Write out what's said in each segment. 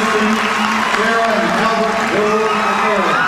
Houston, Sarah and Albert Joe McCarran.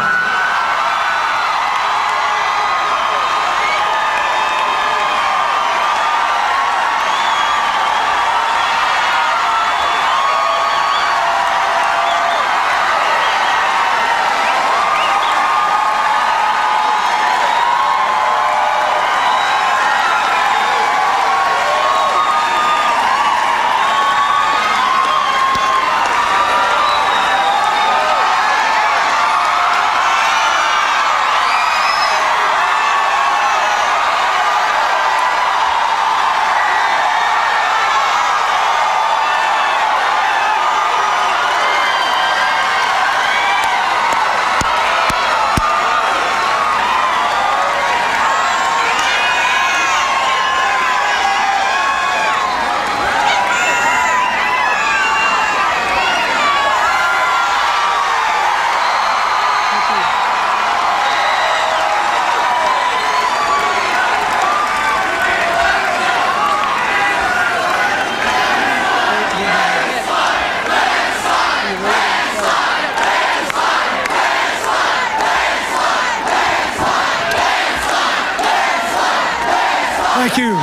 Thank you.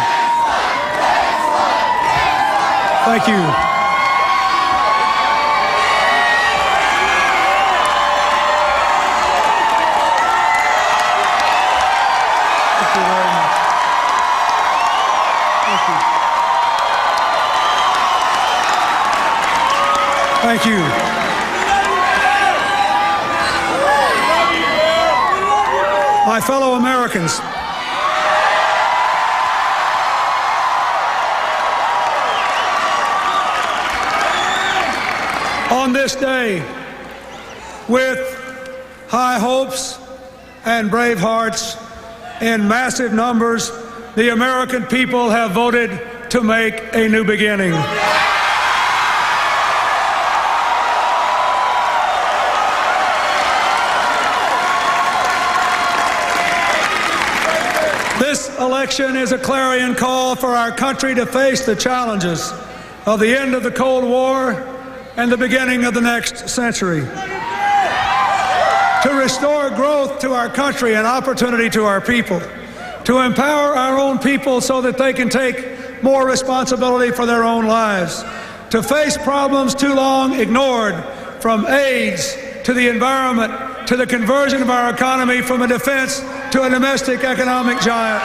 Thank you. Thank you very much. Thank you. Thank you. My fellow Americans, on this day, with high hopes and brave hearts, in massive numbers, the American people have voted to make a new beginning. This election is a clarion call for our country to face the challenges of the end of the Cold War and the beginning of the next century. To restore growth to our country and opportunity to our people. To empower our own people so that they can take more responsibility for their own lives. To face problems too long ignored, from AIDS to the environment to the conversion of our economy from a defense to a domestic economic giant.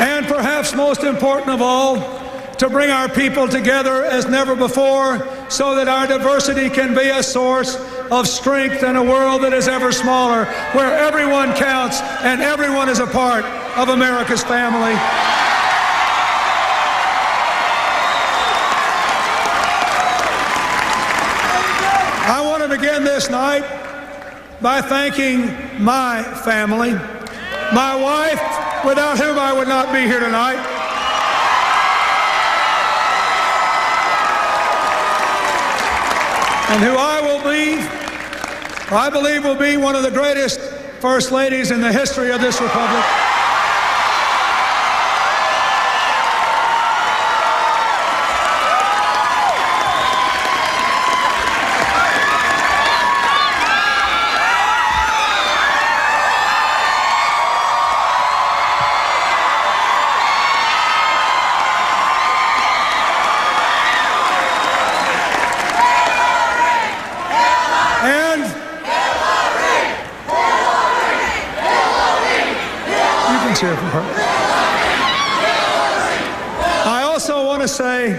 And perhaps most important of all, to bring our people together as never before so that our diversity can be a source of strength in a world that is ever smaller, where everyone counts and everyone is a part of America's family. I want to begin this night by thanking my family, my wife, without whom I would not be here tonight. And who I believe will be one of the greatest first ladies in the history of this republic. I also want to say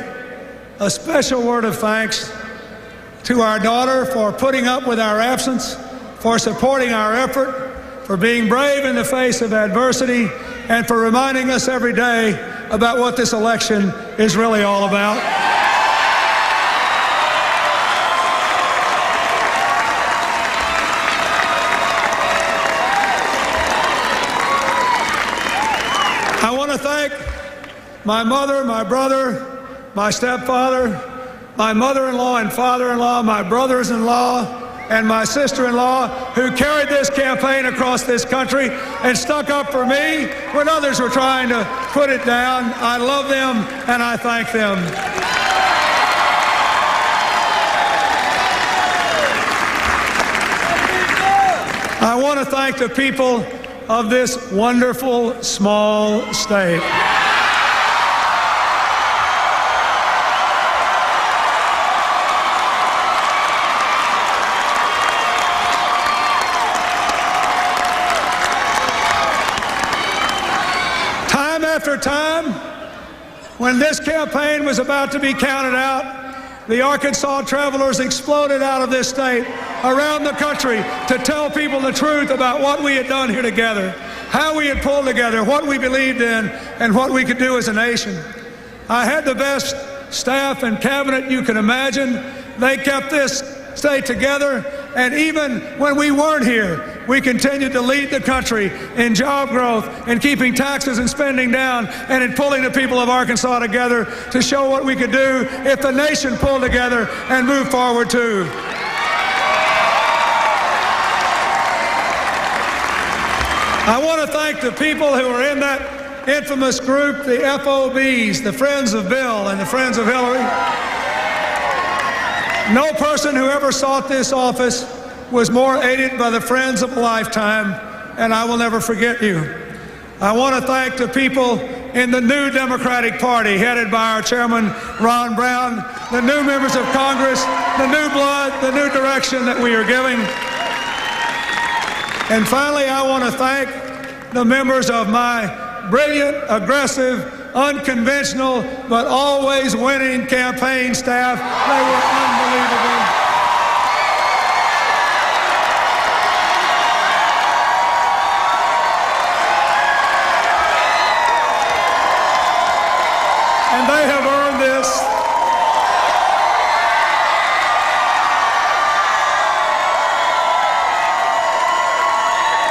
a special word of thanks to our daughter for putting up with our absence, for supporting our effort, for being brave in the face of adversity, and for reminding us every day about what this election is really all about. I want to thank my mother, my brother, my stepfather, my mother-in-law and father-in-law, my brothers-in-law, and my sister-in-law, who carried this campaign across this country and stuck up for me when others were trying to put it down. I love them and I thank them. I want to thank the people of this wonderful small state. Time after time, when this campaign was about to be counted out, the Arkansas Travelers exploded out of this state around the country to tell people the truth about what we had done here together, how we had pulled together, what we believed in, and what we could do as a nation. I had the best staff and cabinet you can imagine. They kept this state together, and even when we weren't here, we continued to lead the country in job growth, in keeping taxes and spending down, and in pulling the people of Arkansas together to show what we could do if the nation pulled together and moved forward too. I want to thank the people who were in that infamous group, the FOBs, the Friends of Bill and the Friends of Hillary. No person who ever sought this office was more aided by the friends of a lifetime, and I will never forget you. I want to thank the people in the new Democratic Party, headed by our chairman, Ron Brown, the new members of Congress, the new blood, the new direction that we are giving. And finally, I want to thank the members of my brilliant, aggressive, unconventional, but always winning campaign staff. They were unbelievable. And they have earned this.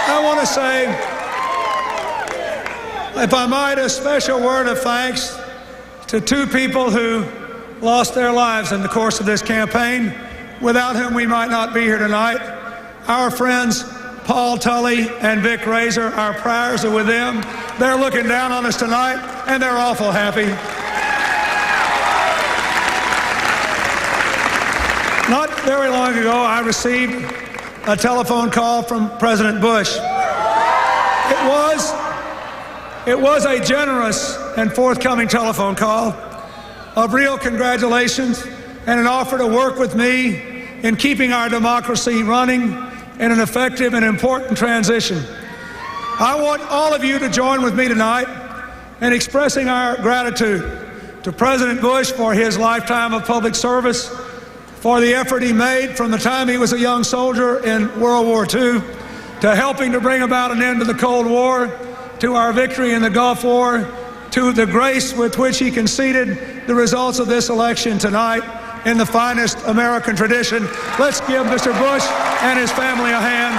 I want to say, if I might, a special word of thanks to two people who lost their lives in the course of this campaign, without whom we might not be here tonight. Our friends Paul Tully and Vic Razor, our prayers are with them. They're looking down on us tonight, and they're awful happy. Not very long ago, I received a telephone call from President Bush. It was a generous and forthcoming telephone call of real congratulations and an offer to work with me in keeping our democracy running in an effective and important transition. I want all of you to join with me tonight in expressing our gratitude to President Bush for his lifetime of public service, for the effort he made from the time he was a young soldier in World War II to helping to bring about an end to the Cold War, to our victory in the Gulf War, to the grace with which he conceded the results of this election tonight in the finest American tradition. Let's give Mr. Bush and his family a hand.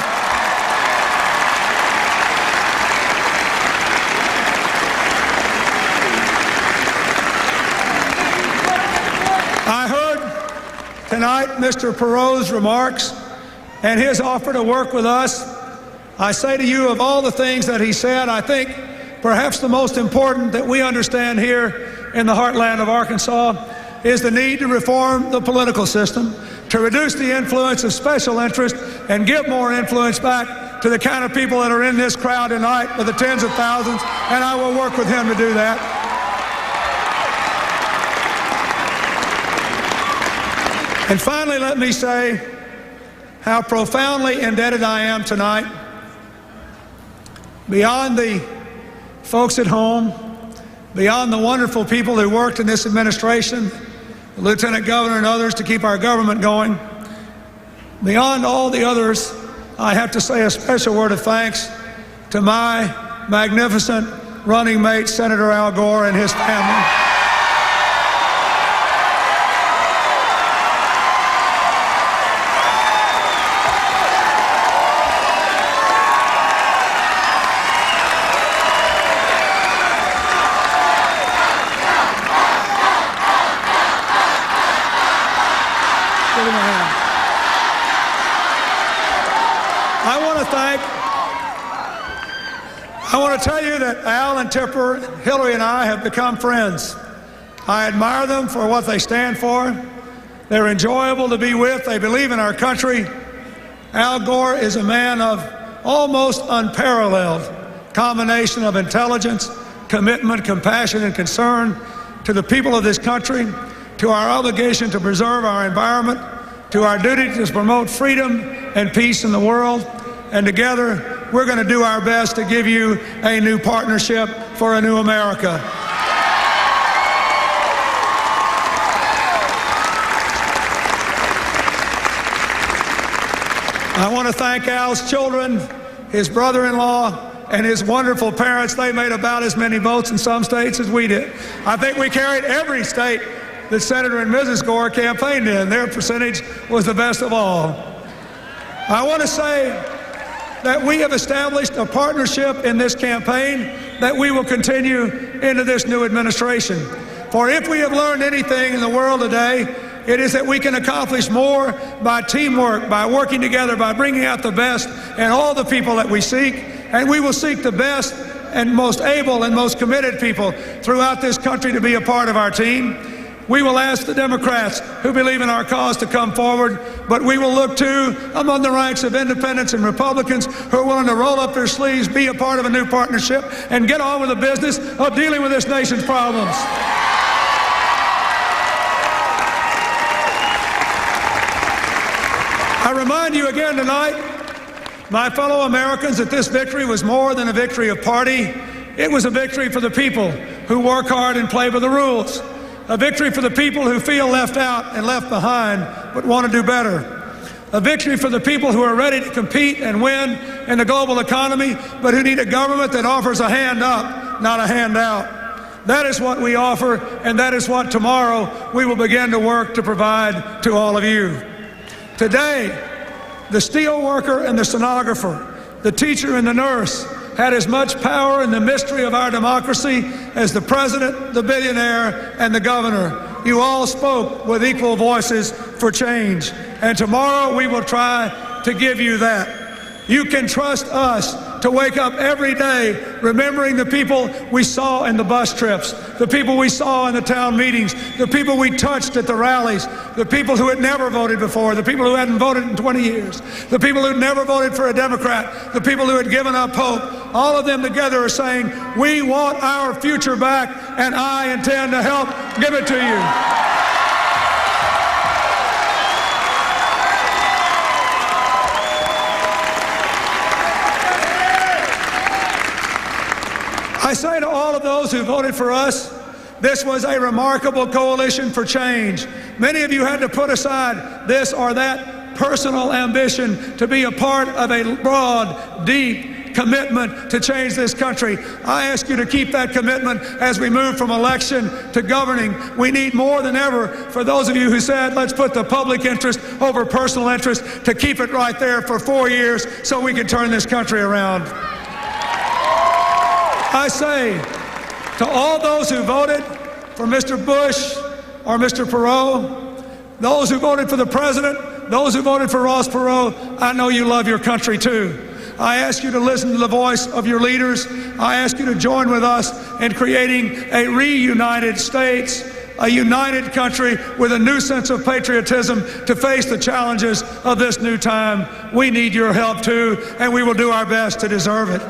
I heard tonight Mr. Perot's remarks and his offer to work with us. I say to you, of all the things that he said, I think perhaps the most important that we understand here in the heartland of Arkansas is the need to reform the political system, to reduce the influence of special interest and give more influence back to the kind of people that are in this crowd tonight, with the tens of thousands, and I will work with him to do that. And finally, let me say how profoundly indebted I am tonight, beyond the folks at home, beyond the wonderful people who worked in this administration, the Lieutenant Governor and others to keep our government going, beyond all the others, I have to say a special word of thanks to my magnificent running mate, Senator Al Gore, and his family. I want to tell you that Al and Tipper, Hillary and I have become friends. I admire them for what they stand for. They're enjoyable to be with. They believe in our country. Al Gore is a man of almost unparalleled combination of intelligence, commitment, compassion, and concern to the people of this country, to our obligation to preserve our environment, to our duty to promote freedom and peace in the world. And together, we're going to do our best to give you a new partnership for a new America. I want to thank Al's children, his brother-in-law, and his wonderful parents. They made about as many votes in some states as we did. I think we carried every state that Senator and Mrs. Gore campaigned in. Their percentage was the best of all. I want to say that we have established a partnership in this campaign that we will continue into this new administration. For if we have learned anything in the world today, it is that we can accomplish more by teamwork, by working together, by bringing out the best in all the people that we seek. And we will seek the best and most able and most committed people throughout this country to be a part of our team. We will ask the Democrats who believe in our cause to come forward, but we will look too among the ranks of independents and Republicans who are willing to roll up their sleeves, be a part of a new partnership, and get on with the business of dealing with this nation's problems. I remind you again tonight, my fellow Americans, that this victory was more than a victory of party. It was a victory for the people who work hard and play by the rules. A victory for the people who feel left out and left behind but want to do better. A victory for the people who are ready to compete and win in the global economy, but who need a government that offers a hand up, not a handout. That is what we offer, and that is what tomorrow we will begin to work to provide to all of you. Today, the steel worker and the stenographer, the teacher and the nurse had as much power in the mystery of our democracy as the president, the billionaire, and the governor. You all spoke with equal voices for change, and tomorrow we will try to give you that. You can trust us to wake up every day remembering the people we saw in the bus trips, the people we saw in the town meetings, the people we touched at the rallies, the people who had never voted before, the people who hadn't voted in 20 years, the people who had never voted for a Democrat, the people who had given up hope. All of them together are saying, we want our future back, and I intend to help give it to you. I say to all of those who voted for us, this was a remarkable coalition for change. Many of you had to put aside this or that personal ambition to be a part of a broad, deep commitment to change this country. I ask you to keep that commitment as we move from election to governing. We need more than ever for those of you who said, let's put the public interest over personal interest, to keep it right there for 4 years so we can turn this country around. I say to all those who voted for Mr. Bush or Mr. Perot, those who voted for the president, those who voted for Ross Perot, I know you love your country too. I ask you to listen to the voice of your leaders. I ask you to join with us in creating a reunited states, a united country with a new sense of patriotism to face the challenges of this new time. We need your help too, and we will do our best to deserve it.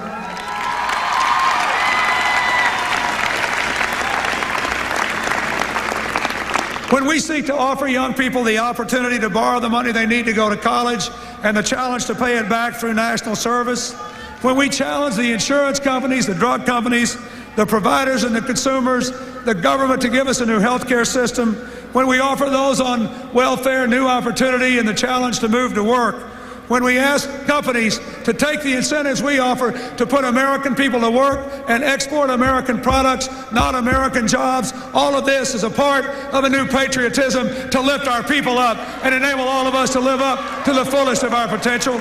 When we seek to offer young people the opportunity to borrow the money they need to go to college and the challenge to pay it back through national service, when we challenge the insurance companies, the drug companies, the providers and the consumers, the government to give us a new health care system, when we offer those on welfare new opportunity and the challenge to move to work, when we ask companies to take the incentives we offer to put American people to work and export American products, not American jobs, all of this is a part of a new patriotism to lift our people up and enable all of us to live up to the fullest of our potential.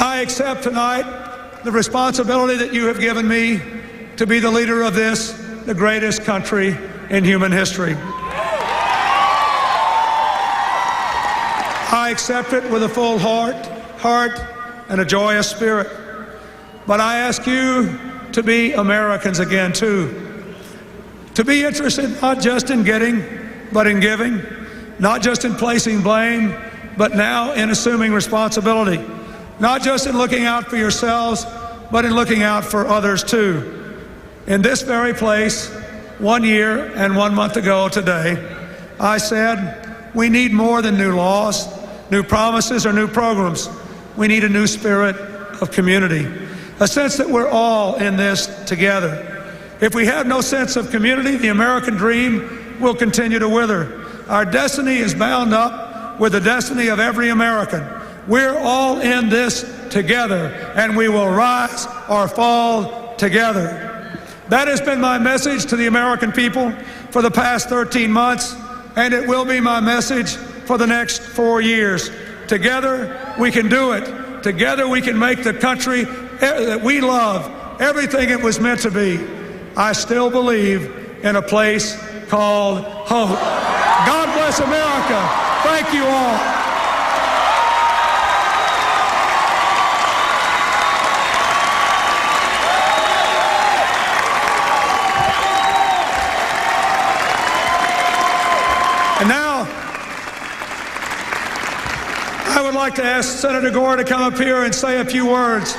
I accept tonight the responsibility that you have given me to be the leader of this, the greatest country in human history. I accept it with a full heart and a joyous spirit. But I ask you to be Americans again, too. To be interested not just in getting, but in giving. Not just in placing blame, but now in assuming responsibility. Not just in looking out for yourselves, but in looking out for others too. In this very place, 1 year and 1 month ago today, I said, we need more than new laws, new promises, or new programs. We need a new spirit of community, a sense that we're all in this together. If we have no sense of community, the American dream will continue to wither. Our destiny is bound up with the destiny of every American. We're all in this together, and we will rise or fall together. That has been my message to the American people for the past 13 months, and it will be my message for the next 4 years. Together, we can do it. Together, we can make the country that we love everything it was meant to be. I still believe in a place called hope. God bless America. Thank you all. And now, I would like to ask Senator Gore to come up here and say a few words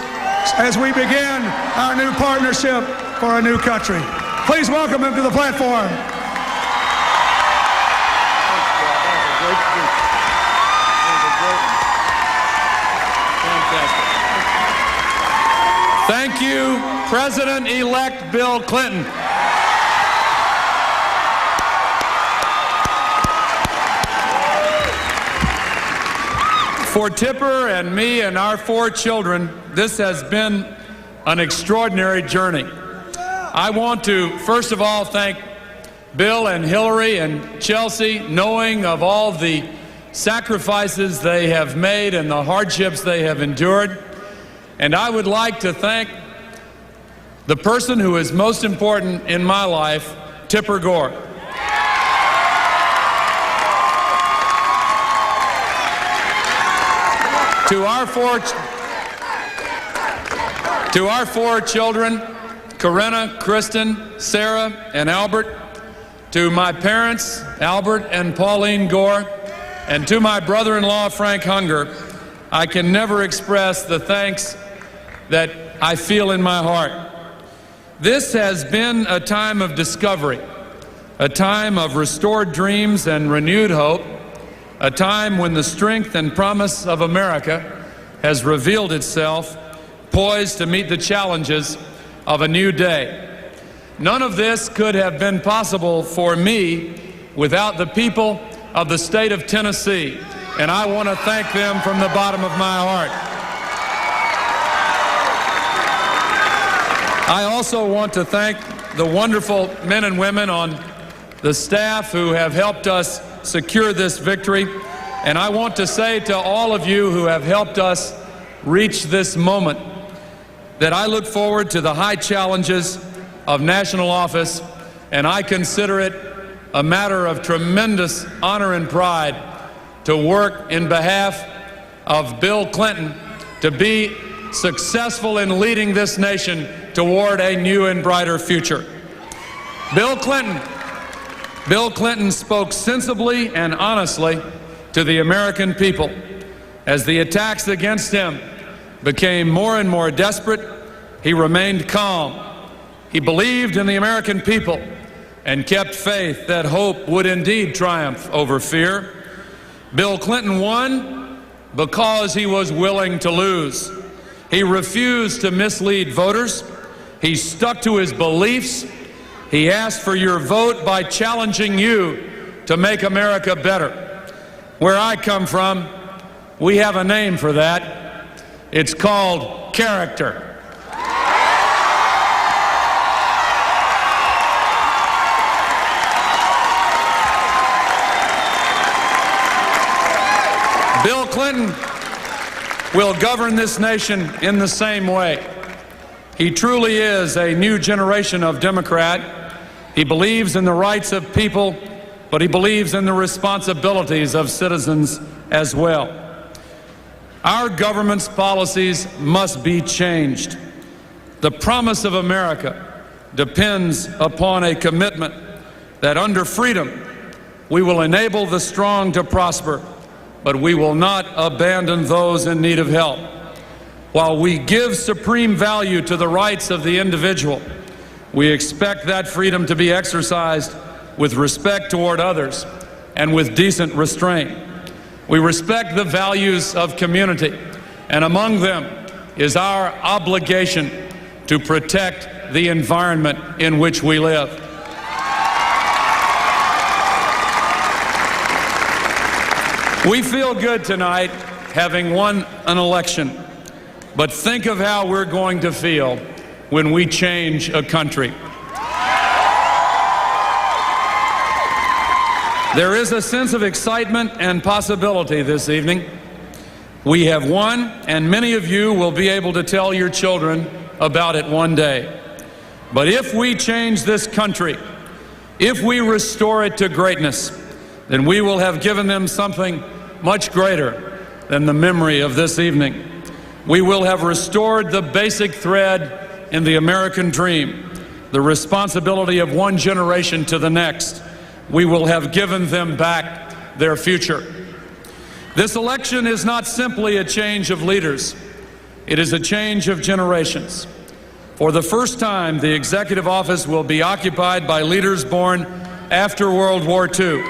as we begin our new partnership for a new country. Please welcome him to the platform. Thank you, President-elect Bill Clinton. For Tipper and me and our 4 children, this has been an extraordinary journey. I want to, first of all, thank Bill and Hillary and Chelsea, knowing of all the sacrifices they have made and the hardships they have endured. And I would like to thank the person who is most important in my life, Tipper Gore. To our four children, Corinna, Kristen, Sarah, and Albert, to my parents, Albert and Pauline Gore, and to my brother-in-law, Frank Hunger, I can never express the thanks that I feel in my heart. This has been a time of discovery, a time of restored dreams and renewed hope, a time when the strength and promise of America has revealed itself, poised to meet the challenges of a new day. None of this could have been possible for me without the people of the state of Tennessee, and I want to thank them from the bottom of my heart. I also want to thank the wonderful men and women on the staff who have helped us secure this victory, and I want to say to all of you who have helped us reach this moment that I look forward to the high challenges of national office, and I consider it a matter of tremendous honor and pride to work in behalf of Bill Clinton to be successful in leading this nation toward a new and brighter future. Bill Clinton spoke sensibly and honestly to the American people. As the attacks against him became more and more desperate, he remained calm. He believed in the American people and kept faith that hope would indeed triumph over fear. Bill Clinton won because he was willing to lose. He refused to mislead voters. He stuck to his beliefs. He asked for your vote by challenging you to make America better. Where I come from, we have a name for that. It's called character. Bill Clinton will govern this nation in the same way. He truly is a new generation of Democrat. He believes in the rights of people but he believes in the responsibilities of citizens as well. Our government's policies must be changed. The promise of America depends upon a commitment that under freedom we will enable the strong to prosper, but we will not abandon those in need of help. While we give supreme value to the rights of the individual, we expect that freedom to be exercised with respect toward others and with decent restraint. We respect the values of community, and among them is our obligation to protect the environment in which we live. We feel good tonight having won an election, but think of how we're going to feel when we change a country. There is a sense of excitement and possibility this evening. We have won, and many of you will be able to tell your children about it one day. But if we change this country, if we restore it to greatness, then we will have given them something much greater than the memory of this evening. We will have restored the basic thread in the American dream, the responsibility of one generation to the next. We will have given them back their future. This election is not simply a change of leaders. It is a change of generations. For the first time, the executive office will be occupied by leaders born after World War II.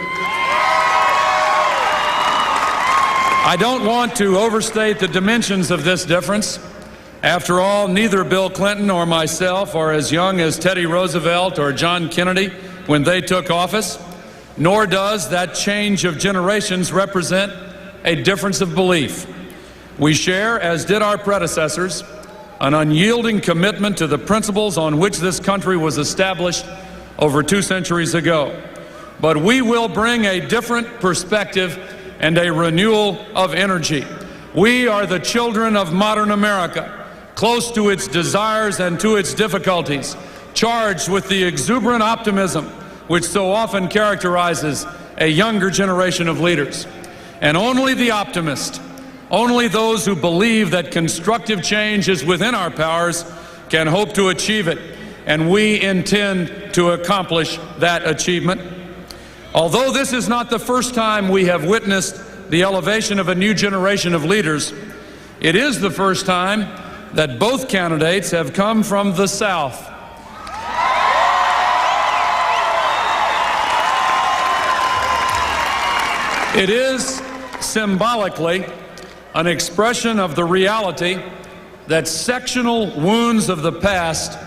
I don't want to overstate the dimensions of this difference. After all, neither Bill Clinton nor myself are as young as Teddy Roosevelt or John Kennedy when they took office, nor does that change of generations represent a difference of belief. We share, as did our predecessors, an unyielding commitment to the principles on which this country was established over 2 centuries ago. But we will bring a different perspective and a renewal of energy. We are the children of modern America, close to its desires and to its difficulties, charged with the exuberant optimism which so often characterizes a younger generation of leaders. And only the optimist, only those who believe that constructive change is within our powers can hope to achieve it, and we intend to accomplish that achievement. Although this is not the first time we have witnessed the elevation of a new generation of leaders, it is the first time that both candidates have come from the South. It is symbolically an expression of the reality that sectional wounds of the past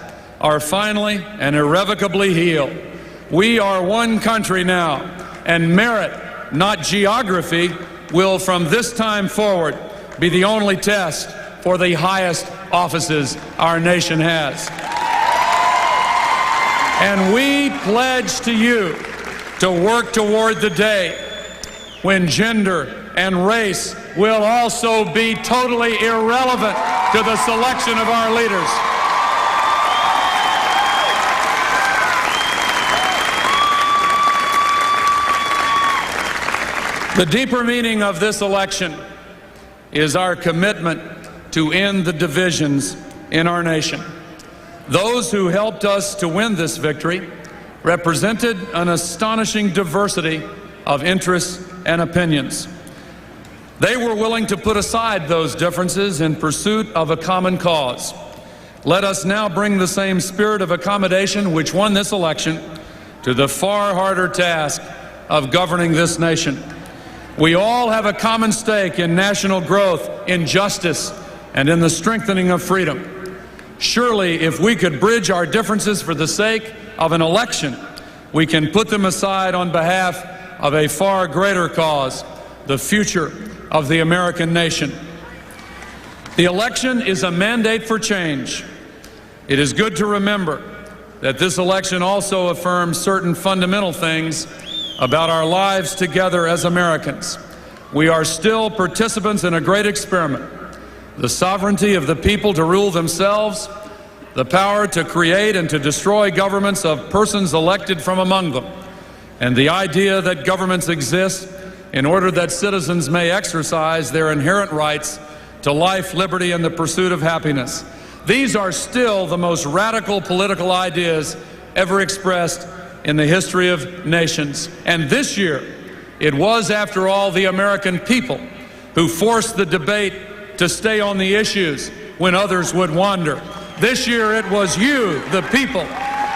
are finally and irrevocably healed. We are one country now, and merit, not geography, will from this time forward be the only test for the highest offices our nation has. And we pledge to you to work toward the day when gender and race will also be totally irrelevant to the selection of our leaders. The deeper meaning of this election is our commitment to end the divisions in our nation. Those who helped us to win this victory represented an astonishing diversity of interests and opinions. They were willing to put aside those differences in pursuit of a common cause. Let us now bring the same spirit of accommodation which won this election to the far harder task of governing this nation. We all have a common stake in national growth, in justice, and in the strengthening of freedom. Surely, if we could bridge our differences for the sake of an election, we can put them aside on behalf of a far greater cause, the future of the American nation. The election is a mandate for change. It is good to remember that this election also affirms certain fundamental things about our lives together as Americans. We are still participants in a great experiment: the sovereignty of the people to rule themselves, the power to create and to destroy governments of persons elected from among them, and the idea that governments exist in order that citizens may exercise their inherent rights to life, liberty, and the pursuit of happiness. These are still the most radical political ideas ever expressed in the history of nations. And this year, it was, after all, the American people who forced the debate to stay on the issues when others would wander. This year, it was you, the people,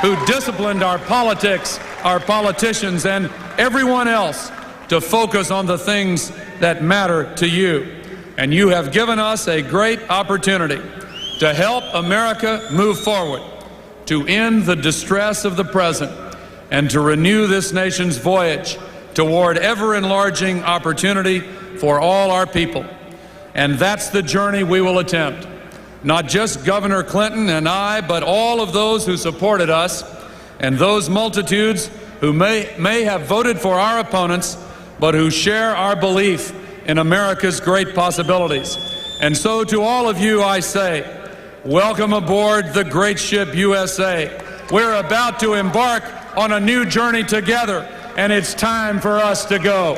who disciplined our politics, our politicians, and everyone else to focus on the things that matter to you. And you have given us a great opportunity to help America move forward, to end the distress of the present, and to renew this nation's voyage toward ever-enlarging opportunity for all our people. And that's the journey we will attempt. Not just Governor Clinton and I, but all of those who supported us, and those multitudes who may have voted for our opponents, but who share our belief in America's great possibilities. And so to all of you I say, welcome aboard the great ship USA. We're about to embark on a new journey together, and it's time for us to go.